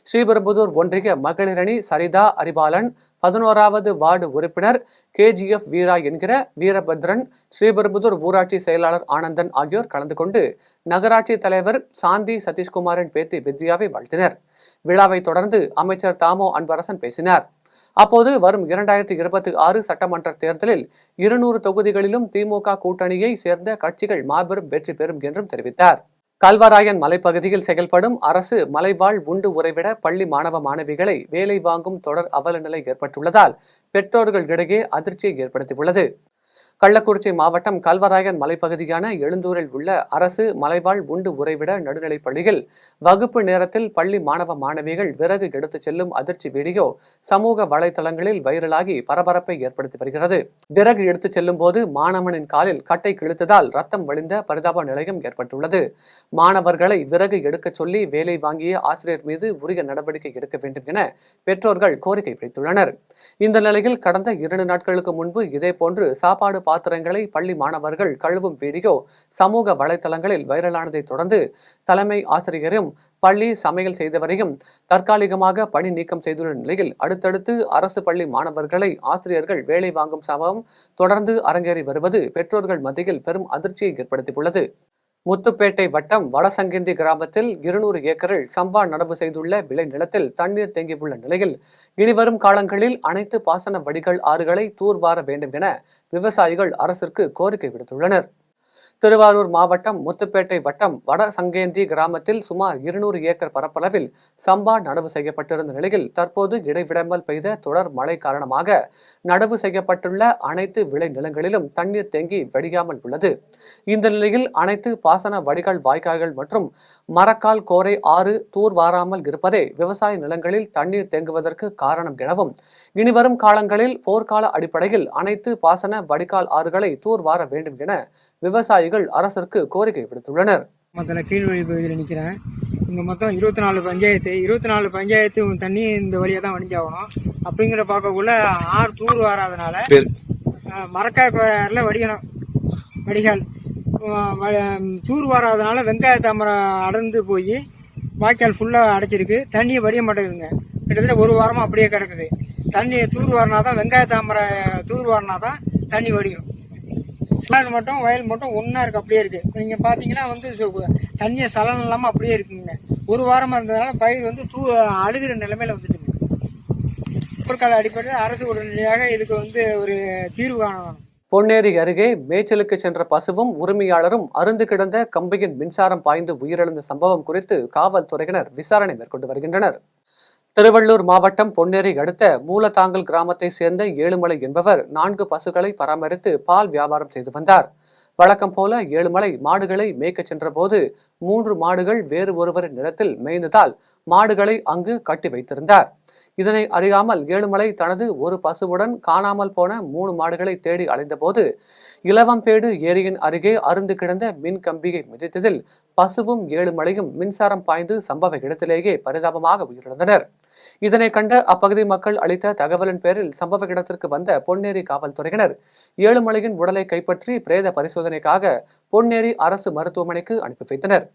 ஸ்ரீபெரும்புதூர் ஒன்றிய மகளிரணி சரிதா அரிபாலன், 11வது வார்டு உறுப்பினர் KGF வீரா என்கிற வீரபத்ரன், ஸ்ரீபெரும்புதூர் ஊராட்சி செயலாளர் ஆனந்தன் ஆகியோர் கலந்து கொண்டு நகராட்சி தலைவர் சாந்தி சதீஷ்குமாரின் பேத்தி வித்யாவை வாழ்த்தினர். விழாவை தொடர்ந்து அமைச்சர் தாமோ அன்பரசன் பேசினார். அப்போது வரும் 2026 சட்டமன்ற தேர்தலில் 200 தொகுதிகளிலும் திமுக கூட்டணியை சேர்ந்த கட்சிகள் மாபெரும் வெற்றி பெறும் என்றும் தெரிவித்தார். கல்வராயன் மலைப்பகுதியில் செயல்படும் அரசு மலைவாழ் உண்டு உறைவிட பள்ளி மாணவ மாணவிகளை வேலை வாங்கும் தொடர் அவல நிலை ஏற்பட்டுள்ளதால் பெற்றோர்களிடையே அதிர்ச்சியை ஏற்படுத்தியுள்ளது. கள்ளக்குறிச்சி மாவட்டம் கல்வராயன் மலைப்பகுதியான எழுந்தூரில் உள்ள அரசு மலைவாழ் உண்டு உறைவிட நடுநிலைப் பள்ளியில் வகுப்பு நேரத்தில் பள்ளி மாணவ மாணவிகள் விறகு எடுத்துச் செல்லும் அதிர்ச்சி வீடியோ சமூக வலைதளங்களில் வைரலாகி பரபரப்பை ஏற்படுத்தி வருகிறது. விறகு எடுத்துச் செல்லும் போது மாணவனின் காலில் கட்டை கிழித்ததால் ரத்தம் வழிந்த பரிதாப நிலையம் ஏற்பட்டுள்ளது. மாணவர்களை விறகு எடுக்கச் சொல்லி வேலை வாங்கிய ஆசிரியர் மீது உரிய நடவடிக்கை எடுக்க வேண்டும் என பெற்றோர்கள் கோரிக்கை வைத்துள்ளனர். இந்த நிலையில் கடந்த 2 நாட்களுக்கு முன்பு இதேபோன்று சாப்பாடு பாத்திரங்களை பள்ளி மாணவர்கள் கழுவும் வீடியோ சமூக வலைதளங்களில் வைரலானதை தொடர்ந்து தலைமை ஆசிரியரும் பள்ளி சமையல் செய்தவரையும் தற்காலிகமாக பணி நீக்கம் செய்துள்ள நிலையில் அடுத்தடுத்து அரசு பள்ளி மாணவர்களை ஆசிரியர்கள் வேலை வாங்கும் சம்பவம் தொடர்ந்து அரங்கேறி வருவது பெற்றோர்கள் மத்தியில் பெரும் அதிர்ச்சியை ஏற்படுத்தியுள்ளது. முத்துப்பேட்டை வட்டம் வடசங்கிந்தி கிராமத்தில் 200 ஏக்கரில் சம்பா நடவு செய்துள்ள விளை நிலத்தில் தண்ணீர் தேங்கியுள்ள நிலையில் இனிவரும் காலங்களில் அனைத்து பாசன வடிகால் ஆறுகளை தூர்வார வேண்டும் என விவசாயிகள் அரசிற்கு கோரிக்கை விடுத்துள்ளனர். திருவாரூர் மாவட்டம் முத்துப்பேட்டை வட்டம் வட சங்கேந்தி கிராமத்தில் சுமார் 200 ஏக்கர் பரப்பளவில் சம்பா நடவு செய்யப்பட்டிருந்த நிலையில் தற்போது இடைவிடாமல் பெய்த தொடர் மழை காரணமாக நடவு செய்யப்பட்டுள்ள அனைத்து விளை நிலங்களிலும் தண்ணீர் தேங்கி வடியாமல் உள்ளது. இந்த நிலையில் அனைத்து பாசன வடிகால் வாய்க்கால்கள் மற்றும் மரக்கால் கோரை ஆறு தூர்வாராமல் இருப்பதே விவசாய நிலங்களில் தண்ணீர் தேங்குவதற்கு காரணம் எனவும் இனிவரும் காலங்களில் போர்க்கால அடிப்படையில் அனைத்து பாசன வடிகால் ஆறுகளை தூர்வார வேண்டும் என விவசாயிகள் அரசிற்கு கோரிக்கை விடுத்துள்ளனர். கீழ்வழி பகுதியில் நிற்கிறேன். இங்கே மொத்தம் 24 பஞ்சாயத்து தண்ணி இந்த வழியாக தான் வடிஞ்சாகணும். அப்படிங்கிற பார்க்கக்குள்ள ஆறு தூர் வராதனால மரக்காயில் வடிகால் தூர் வராதனால வெங்காய தாமரை அடர்ந்து போய் வாய்க்கால் ஃபுல்லாக அடைச்சிருக்கு. தண்ணியை வடிய மாட்டேங்குதுங்க. கிட்டத்தட்ட ஒரு வாரமாக அப்படியே கிடக்குது. தண்ணி தூர் வாரினாதான் வெங்காய தாமரை தூர் வாரினாதான் தண்ணி வடியும். மட்டும் வயல் மட்டும் ஒன்னா இருக்கு, அப்படியே இருக்கு. நீங்க பாத்தீங்கன்னா தண்ணியை சலனம் இல்லாம அப்படியே இருக்குங்க. ஒரு வாரமா இருந்ததுனால பயிர் அழுகிற நிலைமையில வந்துட்டு. போர்க்கால அடிப்படையில் அரசு உடனடியாக இதுக்கு ஒரு தீர்வு காணணும். பொன்னேரி அருகே மேய்ச்சலுக்கு சென்ற பசுவும் உரிமையாளரும் அருந்து கிடந்த கம்பியின் மின்சாரம் பாய்ந்து உயிரிழந்த சம்பவம் குறித்து காவல்துறையினர் விசாரணை மேற்கொண்டு வருகின்றனர். திருவள்ளூர் மாவட்டம் பொன்னேரி அடுத்த மூலத்தாங்கல் கிராமத்தை சேர்ந்த ஏழுமலை என்பவர் 4 பசுக்களை பராமரித்து பால் வியாபாரம் செய்து வந்தார். வழக்கம் போல ஏழுமலை மாடுகளை மேய்க்க சென்ற போது 3 மாடுகள் வேறு ஒருவரின் நிலத்தில் மேய்ந்ததால் மாடுகளை அங்கு கட்டி வைத்திருந்தார். இதனை அறியாமல் ஏழுமலை தனது ஒரு பசுவுடன் காணாமல் போன 3 மாடுகளை தேடி அலைந்த போது இலவம்பேடு ஏரியின் அருகே அருந்து கிடந்த மின் கம்பியை மிதித்ததில் பசுவும் ஏழுமலையும் மின்சாரம் பாய்ந்து சம்பவ இடத்திலேயே பரிதாபமாக உயிரிழந்தனர். இதனை கண்ட அப்பகுதி மக்கள் அளித்த தகவலின் பேரில் சம்பவ இடத்திற்கு வந்த பொன்னேரி காவல்துறையினர் ஏழுமலையின் உடலை கைப்பற்றி பிரேத பரிசோதனைக்காக பொன்னேரி அரசு மருத்துவமனைக்கு அனுப்பி வைத்தனர்.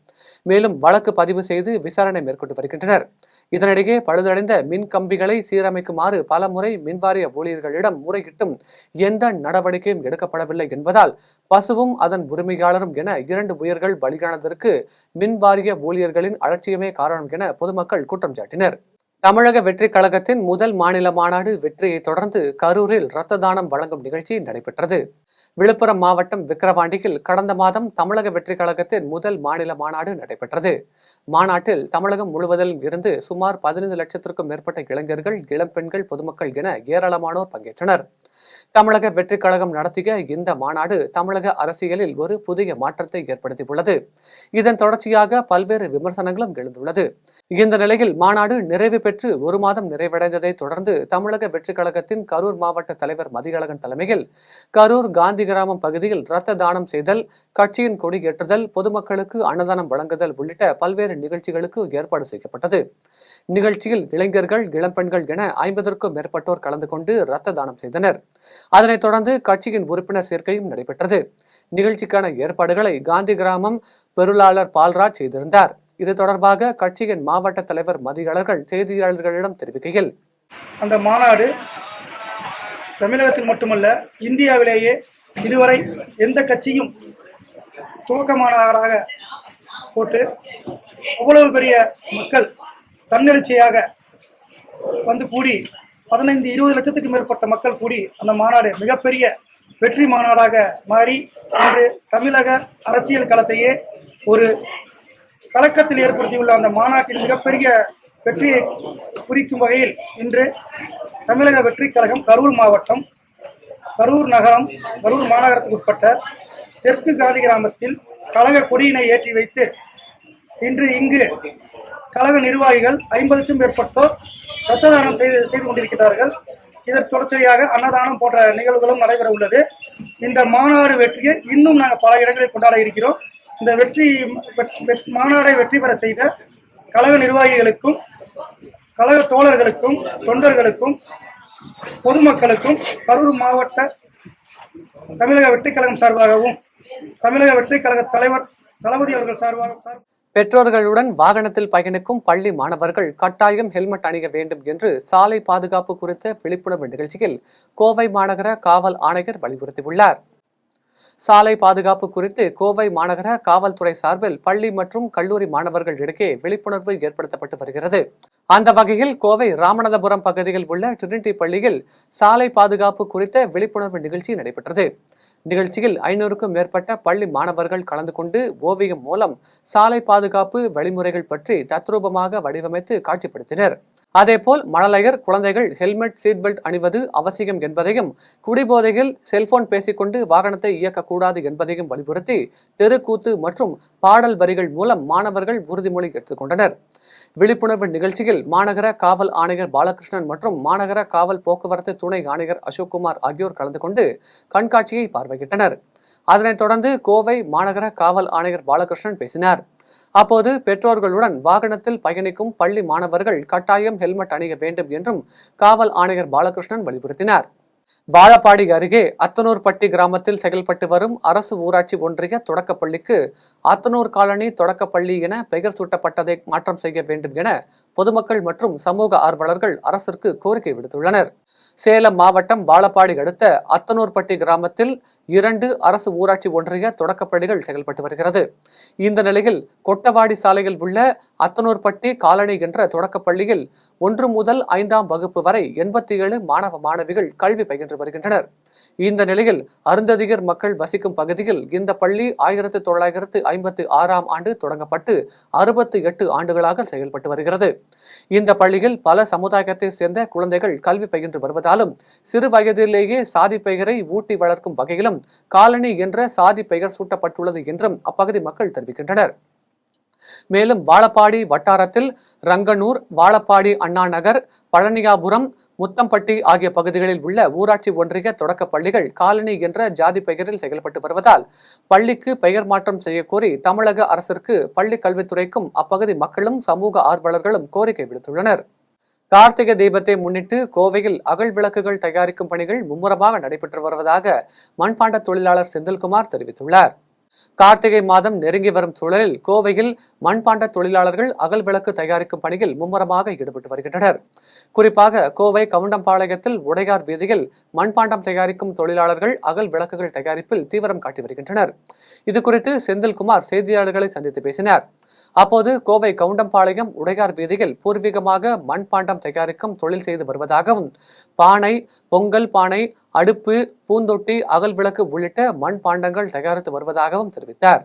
மேலும் வழக்கு பதிவு செய்து விசாரணை மேற்கொண்டு வருகின்றனர். இதனிடையே பழுதடைந்த மின் கம்பிகளை சீரமைக்குமாறு பல முறை மின்வாரிய ஊழியர்களிடம் முறையிட்டும் எந்த நடவடிக்கையும் எடுக்கப்படவில்லை என்பதால் பசுவும் அதன் உரிமையாளரும் என 2 உயிர்கள் பலியானதற்கு மின்வாரிய ஊழியர்களின் அலட்சியமே காரணம் என பொதுமக்கள் குற்றம் சாட்டினர். தமிழக வெற்றி கழகத்தின் முதல் மாநில மாநாடு வெற்றியை தொடர்ந்து கரூரில் இரத்த தானம் வழங்கும் நிகழ்ச்சி நடைபெற்றது. விழுப்புரம் மாவட்டம் விக்கிரவாண்டியில் கடந்த மாதம் தமிழக வெற்றி கழகத்தின் முதல் மாநில மாநாடு நடைபெற்றது. மாநாட்டில் தமிழகம் முழுவதிலும் இருந்து சுமார் 15 லட்சத்திற்கும் மேற்பட்ட இளைஞர்கள், இளம்பெண்கள், பொதுமக்கள் என ஏராளமானோர் பங்கேற்றனர். தமிழக வெற்றி கழகம் நடத்திய இந்த மாநாடு தமிழக அரசியலில் ஒரு புதிய மாற்றத்தை ஏற்படுத்தியுள்ளது. இதன் தொடர்ச்சியாக பல்வேறு விமர்சனங்களும் எழுந்துள்ளது. இந்த நிலையில் மாநாடு நிறைவு நடைபெற்று 1 மாதம் நிறைவடைந்ததை தொடர்ந்து தமிழக வெற்றிக் கழகத்தின் கரூர் மாவட்ட தலைவர் மதியழகன் தலைமையில் கரூர் காந்தி கிராமம் பகுதியில் இரத்த தானம் செய்தல், கட்சியின் கொடி ஏற்றுதல், பொதுமக்களுக்கு அன்னதானம் வழங்குதல் உள்ளிட்ட பல்வேறு நிகழ்ச்சிகளுக்கு ஏற்பாடு செய்யப்பட்டது. நிகழ்ச்சியில் இளைஞர்கள், இளம்பெண்கள் என 50க்கும் மேற்பட்டோர் கலந்து கொண்டு இரத்த தானம் செய்தனர். அதனைத் தொடர்ந்து கட்சியின் உறுப்பினர் சேர்க்கையும் நடைபெற்றது. நிகழ்ச்சிக்கான ஏற்பாடுகளை காந்தி கிராமம் பொருளாளர் பால்ராஜ் செய்திருந்தார். இது தொடர்பாக கட்சியின் மாவட்ட தலைவர் மதியழகன் செய்தியாளர்களிடம் தெரிவிக்கையில், அந்த மாநாடு தமிழகத்தில் மட்டுமல்ல இந்தியாவிலேயே இதுவரை எந்த கட்சியும் துவக்க மாநாடாக போட்டு அவ்வளவு பெரிய மக்கள் தன்னெழுச்சியாக வந்து கூடி 15-20 லட்சத்துக்கு மேற்பட்ட மக்கள் கூடி அந்த மாநாடு மிகப்பெரிய வெற்றி மாநாடாக மாறி இன்று தமிழக அரசியல் களத்தையே ஒரு கலக்கத்தில் ஏற்படுத்தியுள்ள அந்த மாநாட்டின் மிகப்பெரிய வெற்றியை குறிக்கும் வகையில் இன்று தமிழக வெற்றிக் கழகம் கரூர் மாவட்டம், கரூர் நகரம், கரூர் மாநகரத்துக்கு உட்பட்ட தெற்கு காந்தி கிராமத்தில் கழக கொடியினை ஏற்றி வைத்து இன்று இங்கு கழக நிர்வாகிகள் 50க்கும் மேற்பட்டோர் இரத்த தானம் செய்து கொண்டிருக்கிறார்கள். இதற்கு தொடர்ச்சியாக அன்னதானம் போன்ற நிகழ்வுகளும் நடைபெற உள்ளது. இந்த மாநாடு வெற்றியை இன்னும் நாங்கள் பல இடங்களில் கொண்டாட இருக்கிறோம். இந்த மாநாடை வெற்றி பெற செய்த கழக நிர்வாகிகளுக்கும், கழக தோழர்களுக்கும், தொண்டர்களுக்கும், பொதுமக்களுக்கும் கரூர் மாவட்ட தமிழக வெற்றிக் கழகம் சார்பாகவும் தமிழக வெற்றிக் கழக தலைவர் தளபதி அவர்கள் சார்பாகவும் பெற்றோர்களுடன் வாகனத்தில் பயணிக்கும் பள்ளி மாணவர்கள் கட்டாயம் ஹெல்மெட் அணிய வேண்டும் என்று சாலை பாதுகாப்பு குறித்த விழிப்புணர்வு நிகழ்ச்சியில் கோவை மாநகர காவல் ஆணையர் வலியுறுத்தியுள்ளார். சாலை பாதுகாப்பு குறித்து கோவை மாநகர காவல்துறை சார்பில் பள்ளி மற்றும் கல்லூரி மாணவர்கள் இடையே விழிப்புணர்வு ஏற்படுத்தப்பட்டு வருகிறது. அந்த வகையில் கோவை ராமநாதபுரம் பகுதியில் உள்ள ட்ரினிட்டி பள்ளியில் சாலை பாதுகாப்பு குறித்த விழிப்புணர்வு நிகழ்ச்சி நடைபெற்றது. நிகழ்ச்சியில் 500க்கும் மேற்பட்ட பள்ளி மாணவர்கள் கலந்து கொண்டு ஓவியம் மூலம் சாலை பாதுகாப்பு வழிமுறைகள் பற்றி தத்ரூபமாக வடிவமைத்து காட்சிப்படுத்தினர். அதேபோல் மழலையர் குழந்தைகள் ஹெல்மெட், சீட் பெல்ட் அணிவது அவசியம் என்பதையும், குடிபோதையில் செல்போன் பேசிக்கொண்டு வாகனத்தை இயக்கக்கூடாது என்பதையும் வலியுறுத்தி தெருக்கூத்து மற்றும் பாடல் வரிகள் மூலம் மாணவர்கள் உறுதிமொழி எடுத்துக்கொண்டனர். விழிப்புணர்வு நிகழ்ச்சியில் மாநகர காவல் ஆணையர் பாலகிருஷ்ணன் மற்றும் மாநகர காவல் போக்குவரத்து துணை ஆணையர் அசோக்குமார் ஆகியோர் கலந்து கொண்டு கண்காட்சியை பார்வையிட்டனர். அதனைத் தொடர்ந்து கோவை மாநகர காவல் ஆணையர் பாலகிருஷ்ணன் பேசினார். அப்போது பெற்றோர்களுடன் வாகனத்தில் பயணிக்கும் பள்ளி மாணவர்கள் கட்டாயம் ஹெல்மெட் அணிய வேண்டும் என்றும் காவல் ஆணையர் பாலகிருஷ்ணன் வலியுறுத்தினார். வாழப்பாடி அருகே அத்தனூர்பட்டி கிராமத்தில் செயல்பட்டு வரும் அரசு ஊராட்சி ஒன்றிய தொடக்கப்பள்ளிக்கு அத்தனூர் காலனி தொடக்கப்பள்ளி என பெயர் சூட்டப்பட்டதை மாற்றம் செய்ய வேண்டும் என பொதுமக்கள் மற்றும் சமூக ஆர்வலர்கள் அரசிற்கு கோரிக்கை விடுத்துள்ளனர். சேலம் மாவட்டம் வாழப்பாடி அடுத்த அத்தனூர்பட்டி கிராமத்தில் 2 அரசு ஊராட்சி ஒன்றிய தொடக்கப்பள்ளிகள் செயல்பட்டு வருகிறது. இந்த நிலையில் கொட்டவாடி சாலையில் உள்ள அத்தனூர்பட்டி காலனி என்ற தொடக்கப்பள்ளியில் 1 முதல் 5ஆம் வகுப்பு வரை 87 மாணவ மாணவிகள் கல்வி பயின்று வருகின்றனர். இந்த நிலையில் அருந்ததியர் மக்கள் வசிக்கும் பகுதியில் இந்த பள்ளி 1956ஆம் ஆண்டு தொடங்கப்பட்டு 68 ஆண்டுகளாக செயல்பட்டு வருகிறது. இந்த பள்ளியில் பல சமுதாயத்தை சேர்ந்த குழந்தைகள் கல்வி பயின்று வருவதாலும் சிறு வயதிலேயே சாதி பெயரை ஊட்டி வளர்க்கும் வகையிலும் காலனி என்ற சாதி பெயர் சூட்டப்பட்டுள்ளது என்றும் அப்பகுதி மக்கள் தெரிவிக்கின்றனர். மேலும் வாழப்பாடி வட்டாரத்தில் ரங்கனூர், வாழப்பாடி அண்ணா நகர், பழனியாபுரம், முத்தம்பட்டி ஆகிய பகுதிகளில் உள்ள ஊராட்சி ஒன்றிய தொடக்க பள்ளிகள் காலனி என்ற ஜாதி பெயரில் செயல்பட்டு வருவதால் பள்ளிக்கு பெயர் மாற்றம் செய்யக்கோரி தமிழக அரசிற்கு பள்ளி கல்வித்துறைக்கும் அப்பகுதி மக்களும் சமூக ஆர்வலர்களும் கோரிக்கை விடுத்துள்ளனர். கார்த்திகை தீபத்தை முன்னிட்டு கோவையில் அகல் விளக்குகள் தயாரிக்கும் பணிகள் மும்முரமாக நடைபெற்று வருவதாக மண்பாண்ட தொழிலாளர் செந்தில்குமார் தெரிவித்துள்ளார். கார்த்திகை மாதம் நெருங்கி வரும் சூழலில் கோவையில் மண்பாண்ட தொழிலாளர்கள் அகல் விளக்கு தயாரிக்கும் பணியில் மும்முரமாக ஈடுபட்டு வருகின்றனர். குறிப்பாக கோவை கவுண்டம்பாளையத்தில் உடையார் வீதியில் மண்பாண்டம் தயாரிக்கும் தொழிலாளர்கள் அகல் விளக்குகள் தயாரிப்பில் தீவிரம் காட்டி வருகின்றனர். இதுகுறித்து செந்தில்குமார் செய்தியாளர்களை சந்தித்து பேசினார். அப்போது கோவை கவுண்டம்பாளையம் உடையார் வீதியில் பூர்வீகமாக மண்பாண்டம் தயாரிக்கும் தொழில் செய்து வருவதாகவும் பானை, பொங்கல் பானை, அடுப்பு, பூந்தொட்டி, அகல் விளக்கு உள்ளிட்ட மண்பாண்டங்கள் தயாரித்து வருவதாகவும் தெரிவித்தார்.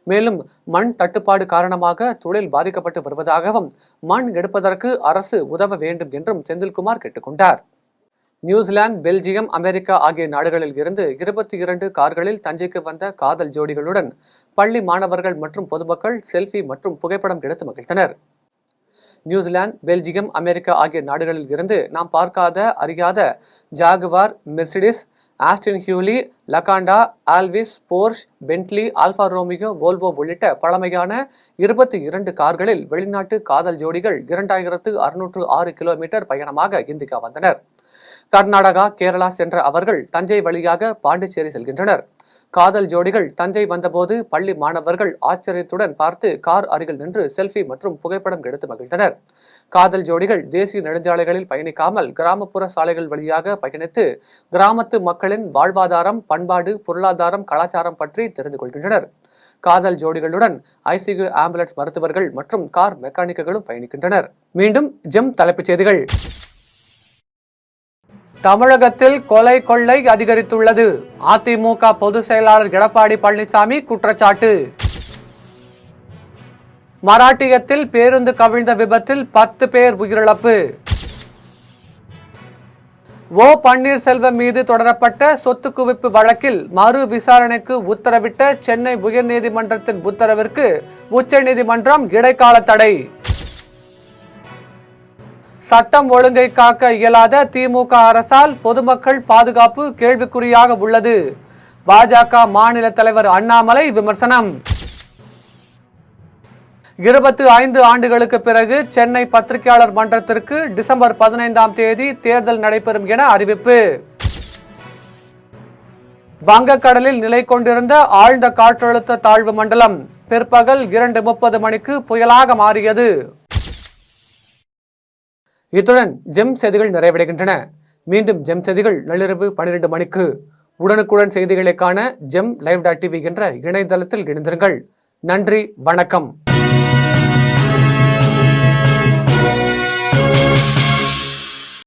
மேலும் மண் தட்டுப்பாடு காரணமாக தொழில் பாதிக்கப்பட்டு வருவதாகவும் மண் எடுப்பதற்கு அரசு உதவ வேண்டும் என்றும் செந்தில்குமார் கேட்டுக்கொண்டார். நியூசிலாந்து, பெல்ஜியம், அமெரிக்கா ஆகிய நாடுகளில் இருந்து 22 கார்களில் தஞ்சைக்கு வந்த காதல் ஜோடிகளுடன் பள்ளி மாணவர்கள் மற்றும் பொதுமக்கள் செல்ஃபி மற்றும் புகைப்படம் எடுத்து மகிழ்ந்தனர். நியூசிலாந்து, பெல்ஜியம், அமெரிக்கா ஆகிய நாடுகளில் இருந்து நாம் பார்க்காத, அறியாத Jaguar, Mercedes, Austin Healey, Lagonda, Alvis, Porsche, Bentley, Alfa Romeo, Volvo உள்ளிட்ட பழமையான 22 கார்களில் வெளிநாட்டு காதல் ஜோடிகள் 2606 கிலோமீட்டர் பயணமாக இந்தியா வந்தனர். கர்நாடகா, கேரளா சென்ற அவர்கள் தஞ்சை வழியாக பாண்டிச்சேரி செல்கின்றனர். காதல் ஜோடிகள் தஞ்சை வந்தபோது பள்ளி மாணவர்கள் ஆச்சரியத்துடன் பார்த்து கார் அருகில் நின்று செல்ஃபி மற்றும் புகைப்படம் எடுத்து மகிழ்ந்தனர். காதல் ஜோடிகள் தேசிய நெடுஞ்சாலைகளில் பயணிக்காமல் கிராமப்புற சாலைகள் வழியாக பயணித்து கிராமத்து மக்களின் வாழ்வாதாரம், பண்பாடு, பொருளாதாரம், கலாச்சாரம் பற்றி தெரிந்து கொள்கின்றனர். காதல் ஜோடிகளுடன் ஐசியு, ஆம்புலன்ஸ் மருத்துவர்கள் மற்றும் கார் மெக்கானிக்குகளும் பயணிக்கின்றனர். மீண்டும் ஜெம் தலைப்புச் செய்திகள். தமிழகத்தில் கொலை கொள்ளை அதிகரித்துள்ளது. அதிமுக பொதுச் செயலாளர் எடப்பாடி பழனிசாமி குற்றச்சாட்டு. மராட்டியத்தில் பேருந்து கவிழ்ந்த விபத்தில் 10 பேர் உயிரிழப்பு. ஓ பன்னீர்செல்வம் மீது தொடரப்பட்ட சொத்து குவிப்பு வழக்கில் மறு விசாரணைக்கு உத்தரவிட்ட சென்னை உயர்நீதிமன்றத்தின் உத்தரவிற்கு உச்சநீதிமன்றம் இடைக்கால தடை. சட்டம் ஒழுங்கை காக்க இயலாத திமுக அரசால் பொதுமக்கள் பாதுகாப்பு கேள்விக்குறியாக உள்ளது. பாஜக மாநில தலைவர் அண்ணாமலை விமர்சனம். 25 ஆண்டுகளுக்கு பிறகு சென்னை பத்திரிகையாளர் மன்றத்திற்கு டிசம்பர் 15ஆம் தேதி தேர்தல் நடைபெறும் என அறிவிப்பு. வங்கக்கடலில் நிலை கொண்டிருந்த ஆழ்ந்த காற்றழுத்த தாழ்வு மண்டலம் பிற்பகல் 2:30 மணிக்கு புயலாக மாறியது. இத்துடன் ஜெம் செய்திகள் நிறைவடைகின்றன. மீண்டும் ஜெம் செய்திகள் நள்ளிரவு 12 மணிக்கு. உடனுக்குடன் செய்திகளை காண GemLive.tv என்ற இணையதளத்தில் இணைந்திருங்கள். நன்றி, வணக்கம்.